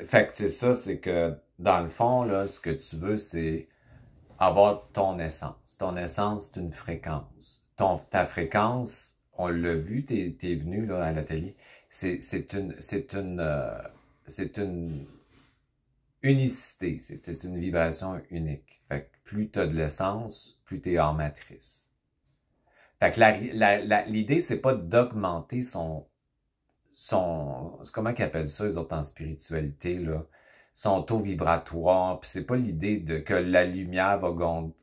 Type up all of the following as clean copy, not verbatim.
Fait que c'est ça, c'est que dans le fond, là, ce que tu veux, c'est avoir ton essence. Ton essence, c'est une fréquence. Ta fréquence, on l'a vu, t'es venu là, à l'atelier, c'est une unicité, c'est une vibration unique. Fait que plus tu as de l'essence, plus tu es hors matrice. Fait que l'idée, c'est pas d'augmenter comment qu'ils appellent ça, les autres en spiritualité, là, son taux vibratoire, puis c'est pas l'idée de que la lumière va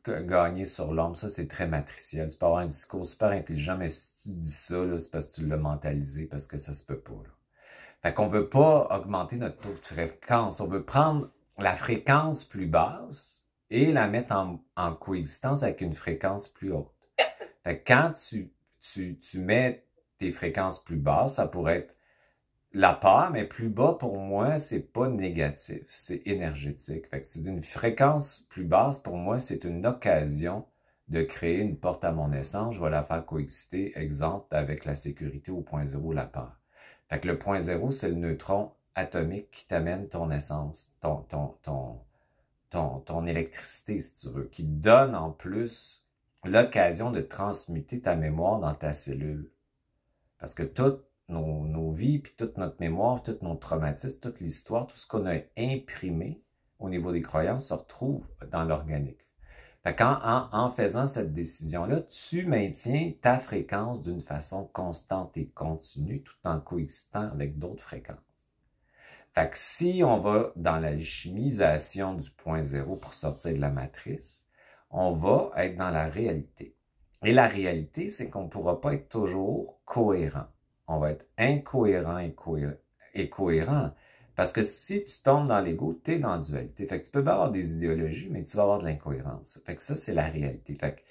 gagner sur l'ombre, ça c'est très matriciel. Tu peux avoir un discours super intelligent, mais si tu dis ça, là, c'est parce que tu l'as mentalisé, parce que ça se peut pas, là. Fait qu'on veut pas augmenter notre taux de fréquence, on veut prendre la fréquence plus basse et la mettre en coexistence avec une fréquence plus haute. Fait que quand tu mets tes fréquences plus basses, ça pourrait être la peur, mais plus bas pour moi, c'est pas négatif, c'est énergétique. Fait que tu dis une fréquence plus basse, pour moi, c'est une occasion de créer une porte à mon essence. Je vais la faire coexister, exemple, avec la sécurité au point zéro, la peur. Fait que le point zéro, c'est le neutron atomique qui t'amène ton essence, ton électricité, si tu veux, qui donne en plus l'occasion de transmuter ta mémoire dans ta cellule. Parce que toutes nos vies, puis toute notre mémoire, tout notre traumatisme, toute l'histoire, tout ce qu'on a imprimé au niveau des croyances se retrouve dans l'organique. Fait en faisant cette décision-là, tu maintiens ta fréquence d'une façon constante et continue, tout en coexistant avec d'autres fréquences. Fait que si on va dans l'alchimisation du point zéro pour sortir de la matrice, on va être dans la réalité. Et la réalité, c'est qu'on ne pourra pas être toujours cohérent. On va être incohérent et cohérent. Parce que si tu tombes dans l'ego, tu es dans la dualité. Fait que tu peux pas avoir des idéologies, mais tu vas avoir de l'incohérence. Fait que ça, c'est la réalité. Fait que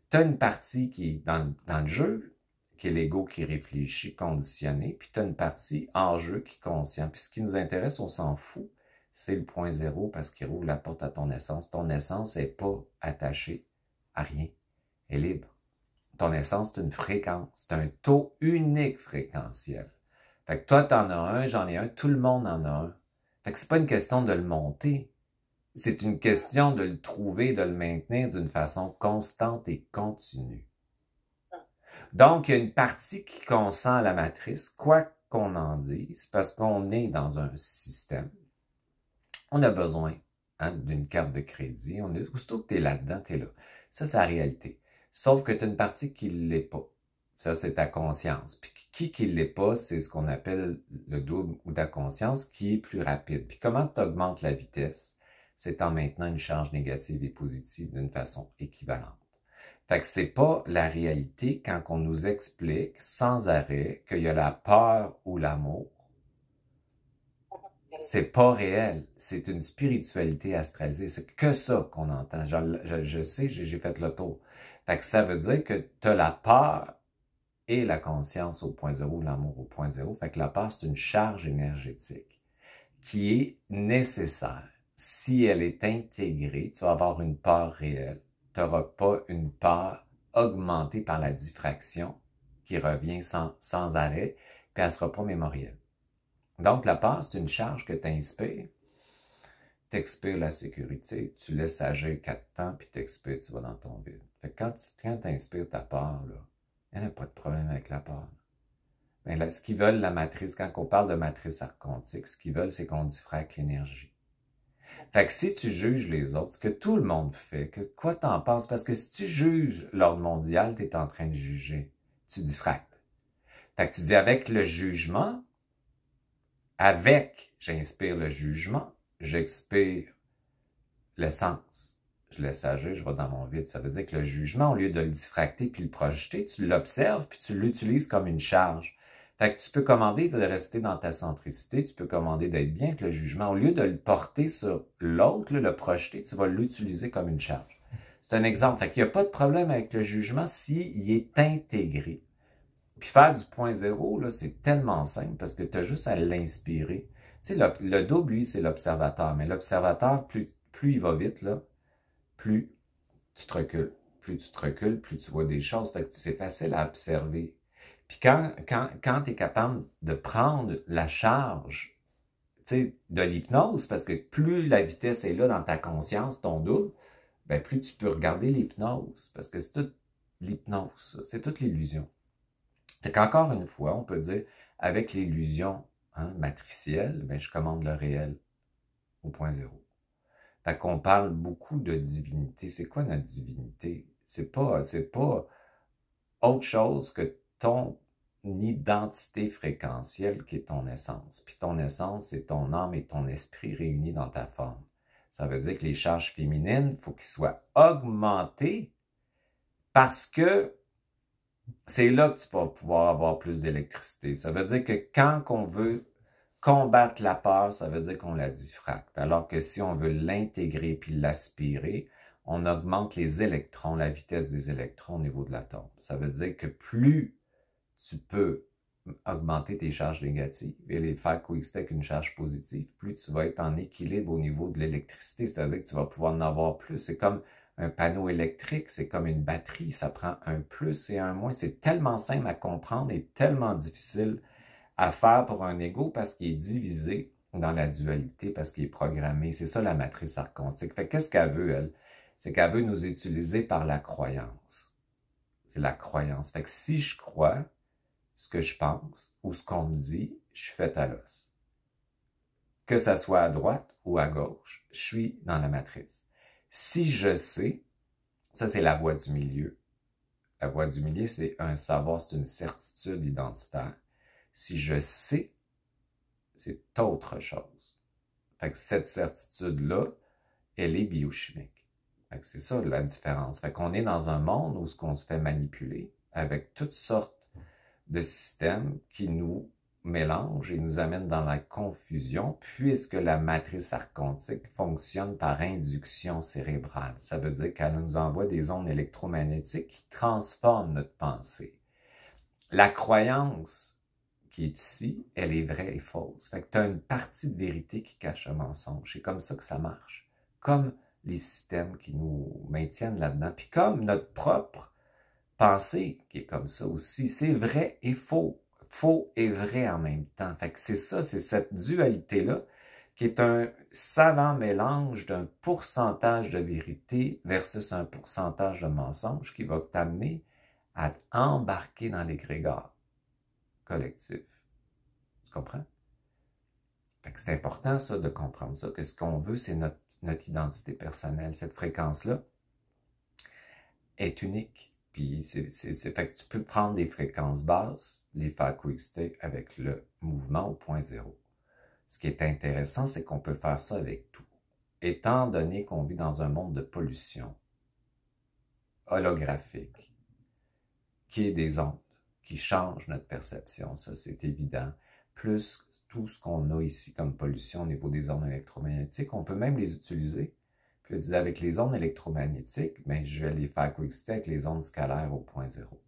tu as une partie qui est dans le jeu, qui est l'ego qui réfléchit, conditionné, puis tu as une partie hors jeu qui est conscient. Puis ce qui nous intéresse, on s'en fout, c'est le point zéro parce qu'il rouvre la porte à ton essence. Ton essence n'est pas attachée à rien. Elle est libre. Ton essence, c'est une fréquence. C'est un taux unique fréquentiel. Fait que toi, t'en as un, j'en ai un, tout le monde en a un. Fait que c'est pas une question de le monter. C'est une question de le trouver, de le maintenir d'une façon constante et continue. Donc, il y a une partie qui consent à la matrice, quoi qu'on en dise, parce qu'on est dans un système. On a besoin d'une carte de crédit. Aussitôt que tu es là-dedans, tu es là. Ça, c'est la réalité. Sauf que tu as une partie qui ne l'est pas. Ça, c'est ta conscience. Puis qui ne l'est pas, c'est ce qu'on appelle le double ou ta conscience qui est plus rapide. Puis comment tu augmentes la vitesse? C'est en maintenant une charge négative et positive d'une façon équivalente. Fait que c'est pas la réalité quand on nous explique sans arrêt qu'il y a la peur ou l'amour. C'est pas réel. C'est une spiritualité astralisée. C'est que ça qu'on entend. Je sais, j'ai fait le tour. Fait que ça veut dire que tu as la peur et la conscience au point zéro, l'amour au point zéro. Fait que la peur, c'est une charge énergétique qui est nécessaire. Si elle est intégrée, tu vas avoir une peur réelle. Tu n'auras pas une peur augmentée par la diffraction qui revient sans arrêt, puis elle ne sera pas mémorielle. Donc, la peur, c'est une charge que tu inspires. Tu expires la sécurité, tu laisses agir 4 temps, puis tu expires, tu vas dans ton vide. Fait que quand tu inspires ta peur, il n'y a pas de problème avec la peur. Mais là, ce qu'ils veulent, la matrice, quand on parle de matrice archontique, ce qu'ils veulent, c'est qu'on diffracte l'énergie. Fait que si tu juges les autres, ce que tout le monde fait, que quoi t'en penses? Parce que si tu juges l'ordre mondial, tu es en train de juger. Tu diffractes. Fait que tu dis avec le jugement, j'inspire le jugement, j'expire l'essence. Je laisse agir, je vais dans mon vide. Ça veut dire que le jugement, au lieu de le diffracter puis le projeter, tu l'observes puis tu l'utilises comme une charge. Fait que tu peux commander de rester dans ta centricité, tu peux commander d'être bien avec le jugement. Au lieu de le porter sur l'autre, le projeter, tu vas l'utiliser comme une charge. C'est un exemple. Fait qu'il n'y a pas de problème avec le jugement s'il est intégré. Puis faire du point zéro, là, c'est tellement simple parce que tu as juste à l'inspirer. Tu sais, le double, lui, c'est l'observateur. Mais l'observateur, plus il va vite, là, plus tu te recules. Plus tu te recules, plus tu vois des choses. Fait que c'est facile à observer. Puis quand tu es capable de prendre la charge de l'hypnose, parce que plus la vitesse est là dans ta conscience, ton double, ben plus tu peux regarder l'hypnose, parce que c'est toute l'hypnose, c'est toute l'illusion. Fait qu'encore une fois, on peut dire, avec l'illusion matricielle, ben je commande le réel au point zéro. Fait qu'on parle beaucoup de divinité. C'est quoi notre divinité? C'est pas autre chose que ton identité fréquentielle qui est ton essence. Puis ton essence, c'est ton âme et ton esprit réunis dans ta forme. Ça veut dire que les charges féminines, il faut qu'ils soient augmentées parce que c'est là que tu vas pouvoir avoir plus d'électricité. Ça veut dire que quand on veut combattre la peur, ça veut dire qu'on la diffracte. Alors que si on veut l'intégrer puis l'aspirer, on augmente les électrons, la vitesse des électrons au niveau de l'atome. Ça veut dire que plus tu peux augmenter tes charges négatives et les faire coexister avec une charge positive, plus tu vas être en équilibre au niveau de l'électricité, c'est-à-dire que tu vas pouvoir en avoir plus. C'est comme un panneau électrique, c'est comme une batterie, ça prend un plus et un moins. C'est tellement simple à comprendre et tellement difficile à faire pour un ego parce qu'il est divisé dans la dualité, parce qu'il est programmé. C'est ça la matrice archontique. Fait qu'est-ce qu'elle veut, elle? C'est qu'elle veut nous utiliser par la croyance. C'est la croyance. Fait que si je crois ce que je pense ou ce qu'on me dit, je suis fait à l'os. Que ça soit à droite ou à gauche, je suis dans la matrice. Si je sais, ça c'est la voie du milieu. La voie du milieu, c'est un savoir, c'est une certitude identitaire. Si je sais, c'est autre chose. Fait que cette certitude-là, elle est biochimique. Fait que c'est ça la différence. Fait qu'on est dans un monde où on se fait manipuler avec toutes sortes de systèmes qui nous mélangent et nous amènent dans la confusion puisque la matrice archontique fonctionne par induction cérébrale. Ça veut dire qu'elle nous envoie des ondes électromagnétiques qui transforment notre pensée. La croyance qui est ici, elle est vraie et fausse. Fait que tu as une partie de vérité qui cache un mensonge. C'est comme ça que ça marche. Comme les systèmes qui nous maintiennent là-dedans. Puis comme notre propre pensée qui est comme ça aussi. C'est vrai et faux. Faux et vrai en même temps. Fait que c'est ça, c'est cette dualité-là qui est un savant mélange d'un pourcentage de vérité versus un pourcentage de mensonge qui va t'amener à embarquer dans l'égrégore collectif. Tu comprends? Fait que c'est important, ça, de comprendre ça, que ce qu'on veut, c'est notre identité personnelle. Cette fréquence-là est unique. Puis, fait que tu peux prendre des fréquences basses, les faire coexister avec le mouvement au point zéro. Ce qui est intéressant, c'est qu'on peut faire ça avec tout. Étant donné qu'on vit dans un monde de pollution holographique, qui est des ondes, qui changent notre perception, ça c'est évident, plus tout ce qu'on a ici comme pollution au niveau des ondes électromagnétiques, on peut même les utiliser. Puis je disais, avec les ondes électromagnétiques, ben, je vais les faire coexister avec les ondes scalaires au point zéro.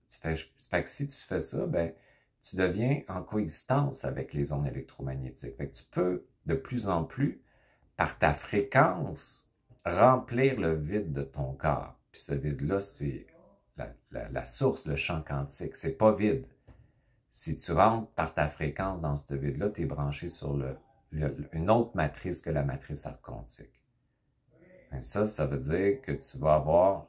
Fait que si tu fais ça, ben, tu deviens en coexistence avec les ondes électromagnétiques. Fait que tu peux de plus en plus, par ta fréquence, remplir le vide de ton corps. Puis ce vide-là, c'est la source, le champ quantique. C'est pas vide. Si tu rentres par ta fréquence dans ce vide-là, tu es branché sur une autre matrice que la matrice archontique. Et ça veut dire que tu vas avoir,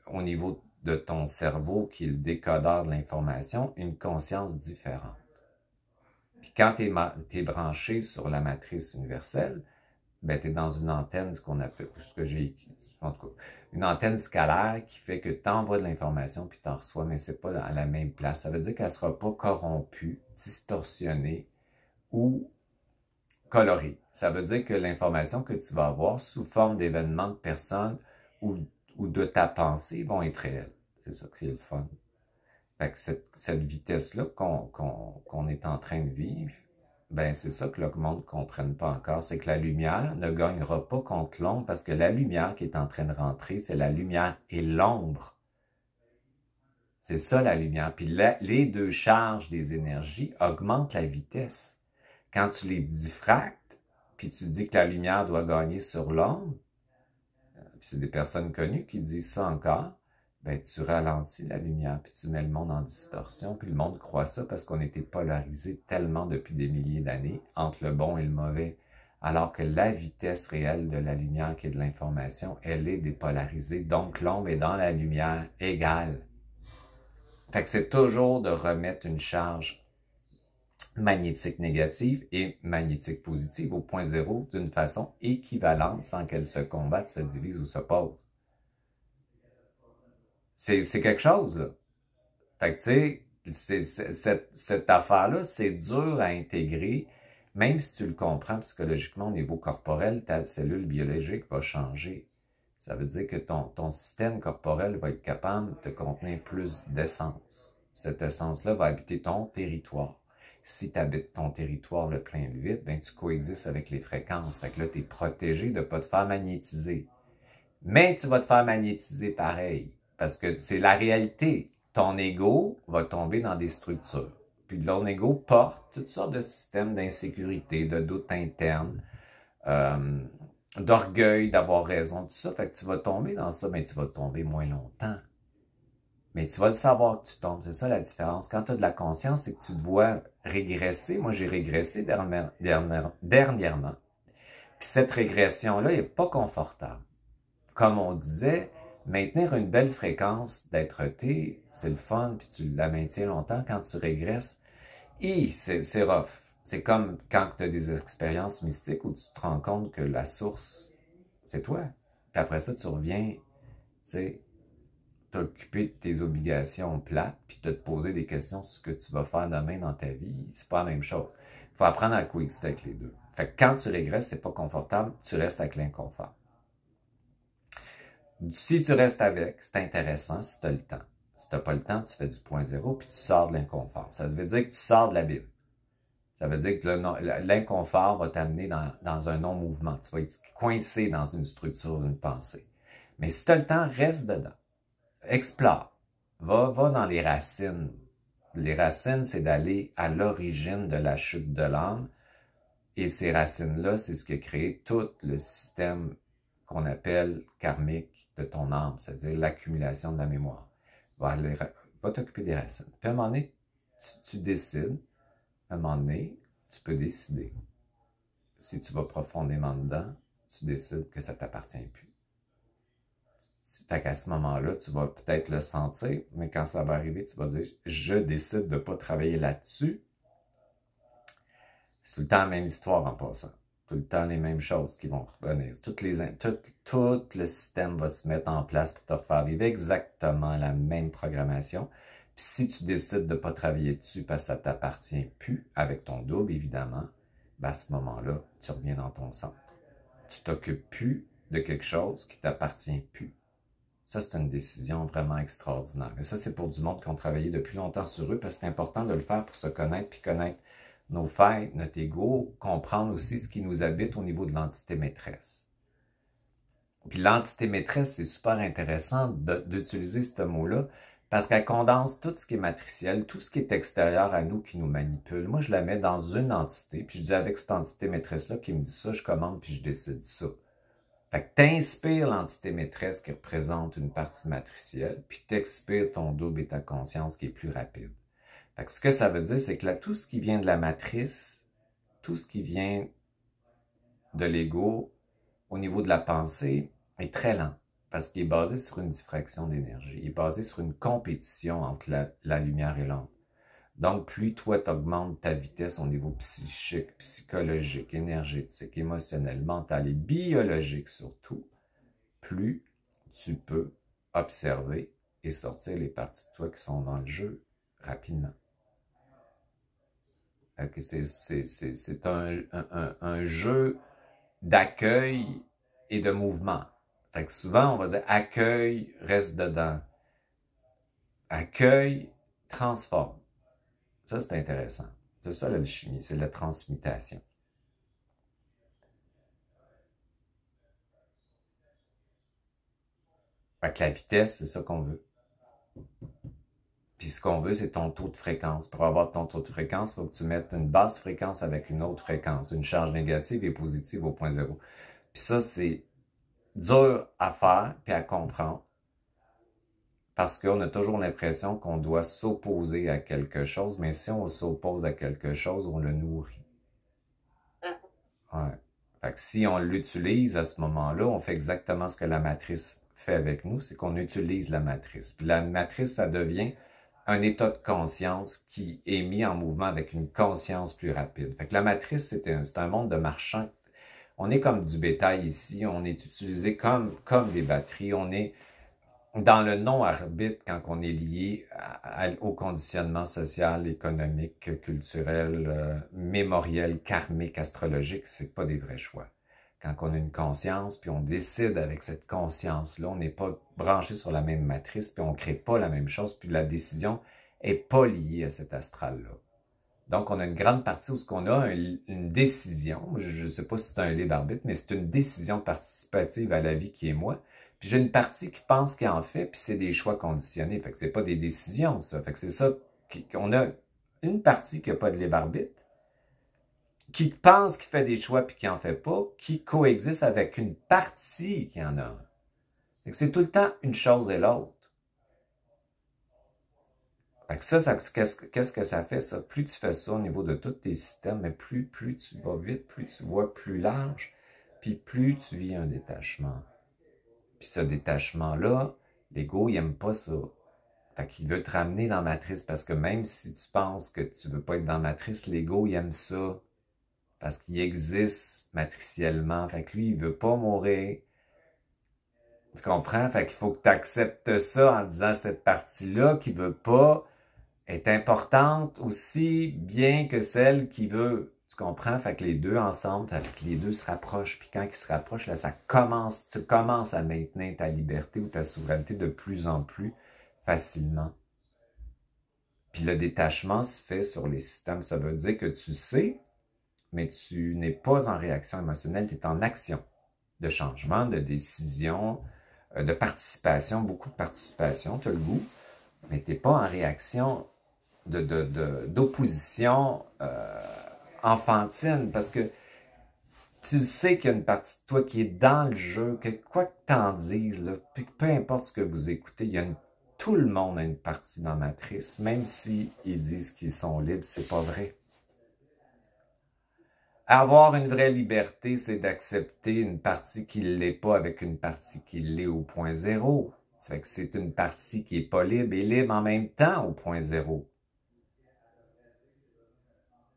au niveau de ton cerveau, qui est le décodeur de l'information, une conscience différente. Puis quand tu es branché sur la matrice universelle, ben, tu es dans une antenne, ce qu'on appelle, ce que j'ai écrit, en tout cas, une antenne scalaire qui fait que tu envoies de l'information puis tu en reçois, mais c'est pas à la même place. Ça veut dire qu'elle ne sera pas corrompue, distorsionnée ou colorée. Ça veut dire que l'information que tu vas avoir sous forme d'événements, de personnes ou de ta pensée vont être réelles. C'est ça que c'est le fun. Fait que cette vitesse-là qu'on est en train de vivre, ben c'est ça que le monde ne comprenne pas encore, c'est que la lumière ne gagnera pas contre l'ombre parce que la lumière qui est en train de rentrer, c'est la lumière et l'ombre. C'est ça la lumière. Puis les deux charges des énergies augmentent la vitesse. Quand tu les diffractes, puis tu dis que la lumière doit gagner sur l'ombre, puis c'est des personnes connues qui disent ça encore, ben tu ralentis la lumière, puis tu mets le monde en distorsion, puis le monde croit ça parce qu'on était polarisé tellement depuis des milliers d'années entre le bon et le mauvais, alors que la vitesse réelle de la lumière qui est de l'information, elle est dépolarisée, donc l'ombre est dans la lumière égale. Fait que c'est toujours de remettre une charge magnétique négative et magnétique positive au point zéro d'une façon équivalente sans qu'elles se combattent, se divisent ou s'opposent. C'est quelque chose, là. Fait que, tu sais, cette affaire-là, c'est dur à intégrer, même si tu le comprends psychologiquement au niveau corporel, ta cellule biologique va changer. Ça veut dire que ton système corporel va être capable de contenir plus d'essence. Cette essence-là va habiter ton territoire. Si tu habites ton territoire le plein le vide, ben tu coexistes avec les fréquences. Fait que là, tu es protégé de ne pas te faire magnétiser. Mais tu vas te faire magnétiser pareil. Parce que c'est la réalité. Ton ego va tomber dans des structures. Puis ton ego porte toutes sortes de systèmes d'insécurité, de doutes internes, d'orgueil, d'avoir raison, tout ça. Fait que tu vas tomber dans ça, mais tu vas tomber moins longtemps. Mais tu vas le savoir que tu tombes. C'est ça la différence. Quand tu as de la conscience, c'est que tu te vois régresser. Moi, j'ai régressé dernièrement. Puis cette régression-là n'est pas confortable. Comme on disait, maintenir une belle fréquence d'être-té, c'est le fun, puis tu la maintiens longtemps. Quand tu régresses, c'est rough. C'est comme quand tu as des expériences mystiques où tu te rends compte que la source, c'est toi. Puis après ça, tu reviens, tu sais, t'occuper de tes obligations plates, puis de te poser des questions sur ce que tu vas faire demain dans ta vie. C'est pas la même chose. Il faut apprendre à coexister avec les deux. Fait que quand tu régresses, c'est pas confortable, tu restes avec l'inconfort. Si tu restes avec, c'est intéressant si tu as le temps. Si tu n'as pas le temps, tu fais du point zéro puis tu sors de l'inconfort. Ça veut dire que tu sors de la Bible. Ça veut dire que l'inconfort va t'amener dans un non-mouvement. Tu vas être coincé dans une structure, une pensée. Mais si tu as le temps, reste dedans. Explore. Va dans les racines. Les racines, c'est d'aller à l'origine de la chute de l'âme. Et ces racines-là, c'est ce qui a créé tout le système qu'on appelle karmique de ton âme, c'est-à-dire l'accumulation de la mémoire. Va t'occuper des racines. Puis à un moment donné, tu décides, à un moment donné, tu peux décider. Si tu vas profondément dedans, tu décides que ça ne t'appartient plus. Fait qu'à ce moment-là, tu vas peut-être le sentir, mais quand ça va arriver, tu vas dire « je décide de ne pas travailler là-dessus ». C'est tout le temps la même histoire en passant. Tout le temps les mêmes choses qui vont revenir. Tout le système va se mettre en place pour te refaire vivre exactement la même programmation. Puis si tu décides de ne pas travailler dessus parce que ça ne t'appartient plus, avec ton double évidemment, ben à ce moment-là, tu reviens dans ton centre. Tu ne t'occupes plus de quelque chose qui ne t'appartient plus. Ça, c'est une décision vraiment extraordinaire. Et ça, c'est pour du monde qui ont travaillé depuis longtemps sur eux parce que c'est important de le faire pour se connaître puis connaître nos failles, notre ego, comprendre aussi ce qui nous habite au niveau de l'entité maîtresse. Puis l'entité maîtresse, c'est super intéressant d'utiliser ce mot-là parce qu'elle condense tout ce qui est matriciel, tout ce qui est extérieur à nous qui nous manipule. Moi, je la mets dans une entité, puis je dis avec cette entité maîtresse-là qui me dit ça, je commande puis je décide ça. Fait que t'inspires l'entité maîtresse qui représente une partie matricielle, puis t'expires ton double et ta conscience qui est plus rapide. Fait que ce que ça veut dire, c'est que là, tout ce qui vient de la matrice, tout ce qui vient de l'ego, au niveau de la pensée, est très lent. Parce qu'il est basé sur une diffraction d'énergie. Il est basé sur une compétition entre la lumière et l'ombre. Donc, plus toi, tu augmentes ta vitesse au niveau psychique, psychologique, énergétique, émotionnel, mental et biologique surtout, plus tu peux observer et sortir les parties de toi qui sont dans le jeu rapidement. C'est un jeu d'accueil et de mouvement. Fait que souvent, on va dire accueil, reste dedans. Accueil, transforme. Ça, c'est intéressant. C'est ça l'alchimie, c'est la transmutation. Fait que la vitesse, c'est ça qu'on veut. Puis ce qu'on veut, c'est ton taux de fréquence. Pour avoir ton taux de fréquence, il faut que tu mettes une basse fréquence avec une autre fréquence, une charge négative et positive au point zéro. Puis ça, c'est dur à faire puis à comprendre. parce qu'on a toujours l'impression qu'on doit s'opposer à quelque chose, mais si on s'oppose à quelque chose, on le nourrit. Ouais. Fait que si on l'utilise à ce moment-là, on fait exactement ce que la matrice fait avec nous, c'est qu'on utilise la matrice. Puis la matrice, ça devient un état de conscience qui est mis en mouvement avec une conscience plus rapide. Fait que la matrice, c'est un monde de marchands. On est comme du bétail ici, on est utilisé comme des batteries, on est dans le non-arbitre quand on est lié au conditionnement social, économique, culturel, mémoriel, karmique, astrologique, c'est pas des vrais choix. Quand on a une conscience, puis on décide avec cette conscience-là, on n'est pas branché sur la même matrice, puis on crée pas la même chose, puis la décision est pas liée à cet astral-là. Donc, on a une grande partie où on a une décision, je ne sais pas si c'est un libre arbitre, mais c'est une décision participative à la vie qui est moi. Puis j'ai une partie qui pense qu'il en fait, puis c'est des choix conditionnés. Fait que c'est pas des décisions, ça. Fait que c'est ça qu'on a une partie qui n'a pas de libre arbitre, qui pense qu'il fait des choix puis qui en fait pas, qui coexiste avec une partie qui en a un. Fait que c'est tout le temps une chose et l'autre. Fait que ça qu'est-ce que ça fait, ça? Plus tu fais ça au niveau de tous tes systèmes, mais plus tu vas vite, plus tu vois plus large, puis plus tu vis un détachement. Puis ce détachement-là, l'ego, il n'aime pas ça. Fait qu'il veut te ramener dans la matrice, parce que même si tu penses que tu veux pas être dans la matrice, l'ego, il aime ça. Parce qu'il existe matriciellement. Fait que lui, il veut pas mourir. Tu comprends? Fait qu'il faut que tu acceptes ça en disant cette partie-là qui veut pas est importante aussi bien que celle qui veut. Tu comprends? Fait que les deux ensemble, fait que les deux se rapprochent. Puis quand ils se rapprochent, là, tu commences à maintenir ta liberté ou ta souveraineté de plus en plus facilement. Puis le détachement se fait sur les systèmes. Ça veut dire que tu sais, mais tu n'es pas en réaction émotionnelle, tu es en action de changement, de décision, de participation, beaucoup de participation, tu as le goût, mais tu n'es pas en réaction d'opposition enfantine, parce que tu sais qu'il y a une partie de toi qui est dans le jeu, que quoi que t'en dises, là, peu importe ce que vous écoutez, tout le monde a une partie dans la matrice, même s'ils disent qu'ils sont libres, c'est pas vrai. Avoir une vraie liberté, c'est d'accepter une partie qui ne l'est pas avec une partie qui l'est au point zéro. Ça fait que c'est une partie qui n'est pas libre et libre en même temps au point zéro.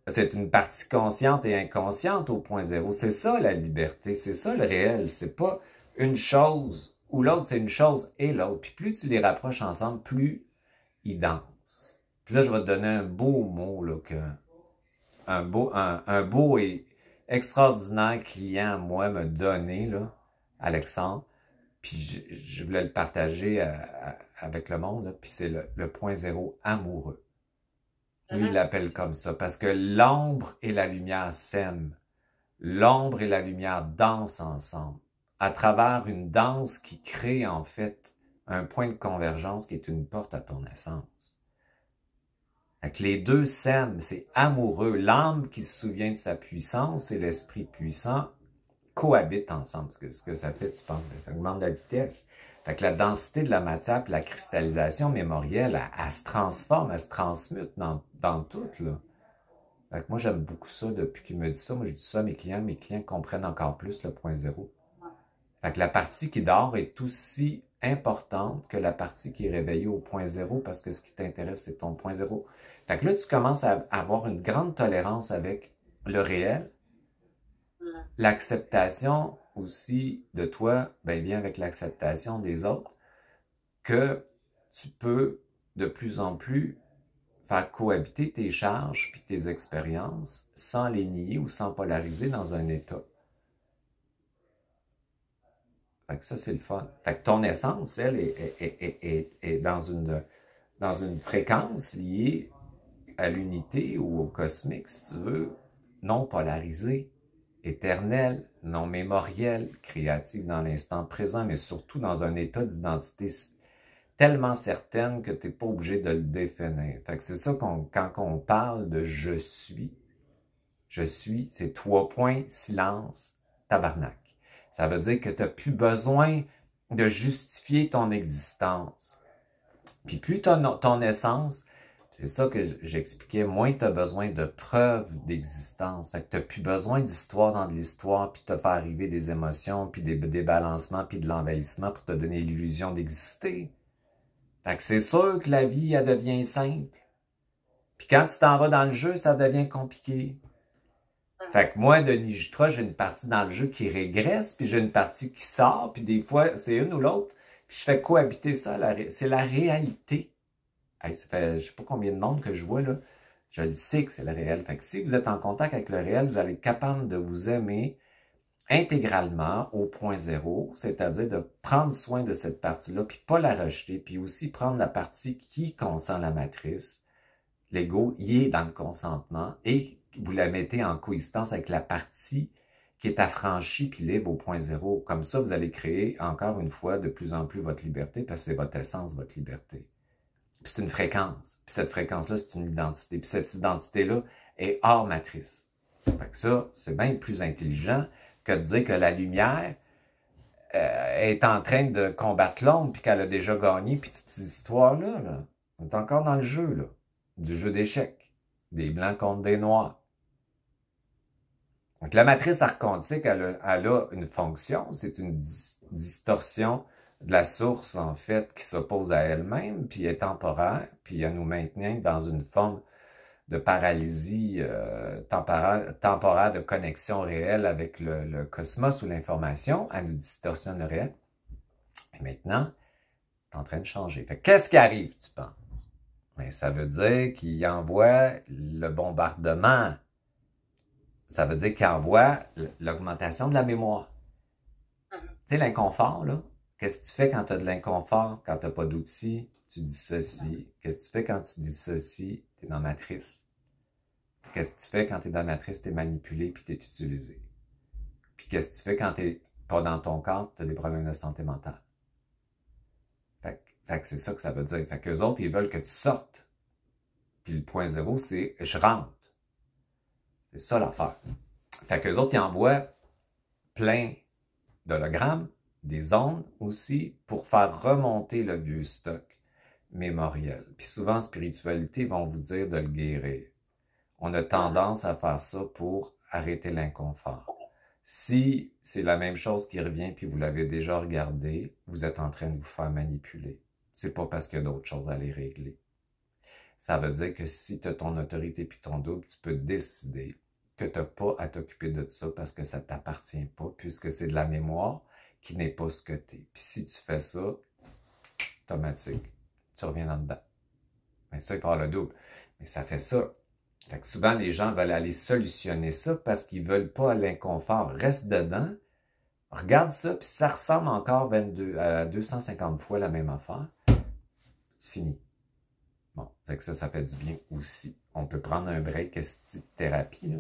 C'est une partie consciente et inconsciente au point zéro. C'est ça la liberté, c'est ça le réel. C'est pas une chose ou l'autre, c'est une chose et l'autre. Puis plus tu les rapproches ensemble, plus ils dansent. Puis là, je vais te donner un beau mot, là, un beau et extraordinaire client à moi m'a donné, là, Alexandre. Puis je voulais le partager avec le monde, là, puis c'est le point zéro amoureux. Lui, il l'appelle comme ça, parce que l'ombre et la lumière s'aiment. L'ombre et la lumière dansent ensemble, à travers une danse qui crée en fait un point de convergence qui est une porte à ton essence. Fait que les deux s'aiment, c'est amoureux. L'âme qui se souvient de sa puissance et l'esprit puissant cohabitent ensemble. Ce que ça fait, tu penses, ça augmente la vitesse. Fait que la densité de la matière et la cristallisation mémorielle, elle se transforme, elle se transmute dans tout, là. Fait que moi, j'aime beaucoup ça depuis qu'il me dit ça. Moi, je dis ça à mes clients comprennent encore plus le point zéro. Fait que la partie qui dort est aussi importante que la partie qui est réveillée au point zéro, parce que ce qui t'intéresse, c'est ton point zéro. Fait que là, tu commences à avoir une grande tolérance avec le réel. L'acceptation aussi de toi, ben, vient avec l'acceptation des autres, que tu peux de plus en plus faire cohabiter tes charges puis tes expériences sans les nier ou sans polariser dans un état. Fait que ça, c'est le fun. Fait que ton essence, elle, est dans une fréquence liée à l'unité ou au cosmique, si tu veux, non polarisée, éternelle, non mémorielle, créative dans l'instant présent, mais surtout dans un état d'identité tellement certaine que tu n'es pas obligé de le définir. Fait que c'est ça quand on parle de je suis, c'est 3 points, silence, tabarnak. Ça veut dire que tu n'as plus besoin de justifier ton existence. Puis plus ton essence, c'est ça que j'expliquais, moins tu as besoin de preuves d'existence. Fait que tu n'as plus besoin d'histoire dans de l'histoire, puis de te faire arriver des émotions, puis des débalancements, puis de l'envahissement pour te donner l'illusion d'exister. Fait que c'est sûr que la vie, elle devient simple. Puis quand tu t'en vas dans le jeu, ça devient compliqué. Fait que moi, Denis Jutra, j'ai une partie dans le jeu qui régresse, puis j'ai une partie qui sort, puis des fois, c'est une ou l'autre. Puis je fais cohabiter ça, c'est la réalité. Hey, ça fait je sais pas combien de monde que je vois, là. Je le sais que c'est le réel. Fait que si vous êtes en contact avec le réel, vous allez être capable de vous aimer intégralement au point zéro, c'est-à-dire de prendre soin de cette partie-là, puis pas la rejeter, puis aussi prendre la partie qui consent la matrice. L'ego, il est dans le consentement, et vous la mettez en coexistence avec la partie qui est affranchie puis libre au point zéro. Comme ça, vous allez créer, encore une fois, de plus en plus votre liberté, parce que c'est votre essence, votre liberté. Puis c'est une fréquence. Puis cette fréquence-là, c'est une identité. Puis cette identité-là est hors matrice. Fait que ça, c'est bien plus intelligent que de dire que la lumière est en train de combattre l'ombre, puis qu'elle a déjà gagné, puis toutes ces histoires-là, là. On est encore dans le jeu, là. Du jeu d'échecs. Des blancs contre des noirs. Donc, la matrice archontique, elle a une fonction, c'est une distorsion de la source, en fait, qui s'oppose à elle-même, puis est temporaire, puis elle nous maintient dans une forme de paralysie temporaire de connexion réelle avec le cosmos ou l'information. Elle nous distorsionne le réel. Et maintenant, c'est en train de changer. Fait qu'est-ce qui arrive, tu penses? Mais ça veut dire qu'il envoie le bombardement. Ça veut dire qu'il envoie l'augmentation de la mémoire. Tu sais, l'inconfort, là, qu'est-ce que tu fais quand tu as de l'inconfort, quand tu n'as pas d'outils, tu dissocies. Qu'est-ce que tu fais quand tu dissocies? Tu es dans la matrice. Qu'est-ce que tu fais quand tu es dans la matrice? Tu es manipulé puis tu es utilisé. Puis qu'est-ce que tu fais quand tu n'es pas dans ton corps? Tu as des problèmes de santé mentale. Fait que c'est ça que ça veut dire. Fait qu'eux autres, ils veulent que tu sortes. Puis le point zéro, c'est « je rentre ». C'est ça l'affaire. Fait qu'eux autres, ils envoient plein d'hologrammes, des ondes aussi, pour faire remonter le vieux stock mémoriel. Puis souvent, en spiritualité, ils vont vous dire de le guérir. On a tendance à faire ça pour arrêter l'inconfort. Si c'est la même chose qui revient puis vous l'avez déjà regardé, vous êtes en train de vous faire manipuler. C'est pas parce qu'il y a d'autres choses à les régler. Ça veut dire que si tu as ton autorité puis ton double, tu peux décider que tu n'as pas à t'occuper de ça parce que ça ne t'appartient pas, puisque c'est de la mémoire qui n'est pas ce que tu es. Puis si tu fais ça, automatique, tu reviens en dedans. Mais ça, il faut avoir le double. Mais ça fait ça. Fait que souvent, les gens veulent aller solutionner ça parce qu'ils ne veulent pas l'inconfort. Reste dedans, regarde ça, puis ça ressemble encore à 250 fois la même affaire. C'est fini. Bon, fait que ça fait du bien aussi. On peut prendre un break, thérapie, là.